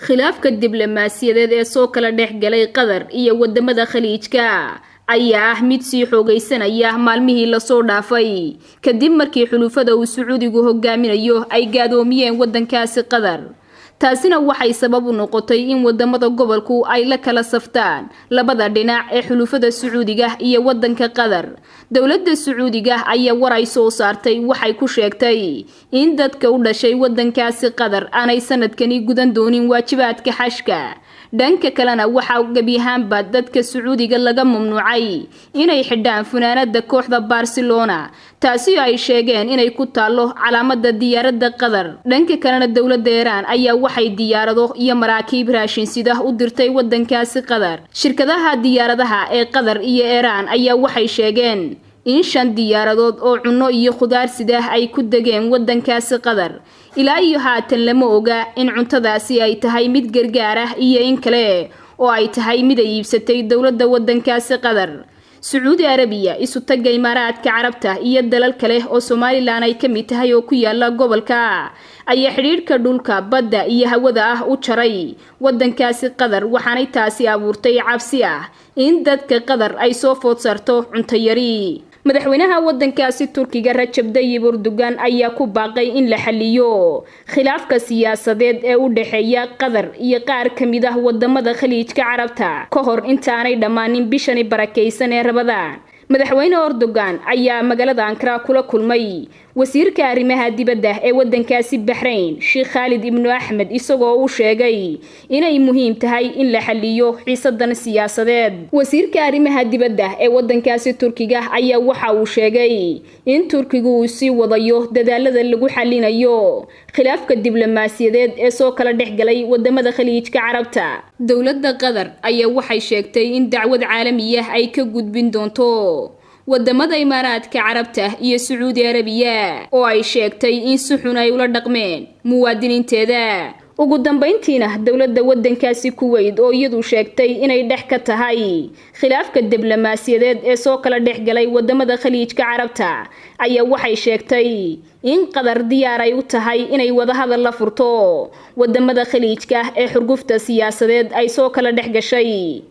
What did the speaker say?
khilaafka diblomaasiyadeed ee soo kala dhexgalay Qatar iyo wadamada Khaliijka ayaa ah mid sii xoogaysanaya maalmihii la soo dhaafay kadib markii xulufada uu Sacuudigu hogaaminayo ay gaadoomiyeen wadankaasi Qatar. taasina waxay sabab u noqotay in wadamada gobolku ay la kala saftaan labada dhinac ee xulufada Sacuudiga iyo wadanka Qatar. dawladda Sacuudiga ayaa waray soo saartay waxay ku sheegtay in dadka u dhashay wadankaasi Qatar aanay sanadkani gudan doonin waajibaadka xashka. dhanka kalena waxa gabi ahaanba dadka Sacuudiga laga mamnuucay inay xidhaan funaanada kooxda Barcelona, taasi ay sheegeen inay ku taalo calaamada diyaaradda Qatar. dhanka kalena dawladda Iran ayaa waxay diyaarado iyo maraakiib raashin sida u dirtay wadankaasi Qatar. shirkadaha diyaaradaha ee Qatar iyo Iran ayaa waxay sheegeen in 5 diyaaradood oo cunno iyo khudaar sida ay ku degeen wadankaasi Qatar. ilaa iyo haatan lama oga in cuntadaasi ay tahay mid gargaar ah iyo in kale oo ay tahay mid ay iibsatay dawladda wadankaasi Qatar. Saudi Arabia isu tagay Imaaraadka Carabta iyo dalal kale oo Somaliland ay ka mid tahay oo ku yaala gobolka ayaa xiriirka dhulka, badda iyo hawada ah u jaray wadankaasi Qatar, waxaanay taasi abuurtay cabsi ah in dadka Qatar ay soo food saarto cunto yari. madaxweynaha wadankaasi Turkiga Rajab Tayyip Erdogan ayaa ku baaqay in la xaliyo khilaafka siyaasadeed ee u dhaxeeya Qatar iyo qaar kamid ah wadamada Khaliijka Carabta ka hor intaanay dhamaanin bishani barakeysan ee Ramadaan. madaxweyne Erdogan ayaa magaalada Ankara kula kulmay wasiirka arrimaha dibadda ee wadankaasi Bahrain Sheikh Khalid ibn Ahmed, isagoo uu sheegay inay muhiim tahay in la xaliyo xiisadan siyaasadeed. wasiirka arrimaha dibadda ee wadankaasi Turkiga ayaa waxa uu sheegay in Turkigu uu sii wadayo dadaalada lagu xalinayo khilaafka diblomaasiyadeed ee soo kala dhexgalay wadamada Khaliijka Carabta. dawladda Qatar ayaa waxay sheegtay in dacwad caalami ah ay ka gudbin doonto wadamada Imaaraadka Carabta iyo Saudi Arabia oo ay sheegtay in si xun ay ula dhaqmeen muwaadiniinteeda. ugu dambeyntiina dawladda wadankaasi Kuwait oo iyadu sheegtay inay dhex ka tahay khilaafka diblomaasiyadeed ee soo kala dhexgalay wadamada Khaliijka Carabta ayaa waxay sheegtay in Qatar diyaar ay u tahay inay wada hadal la furto wadamada Khaliijka ee xurgufta siyaasadeed ay soo kala dhexgashay.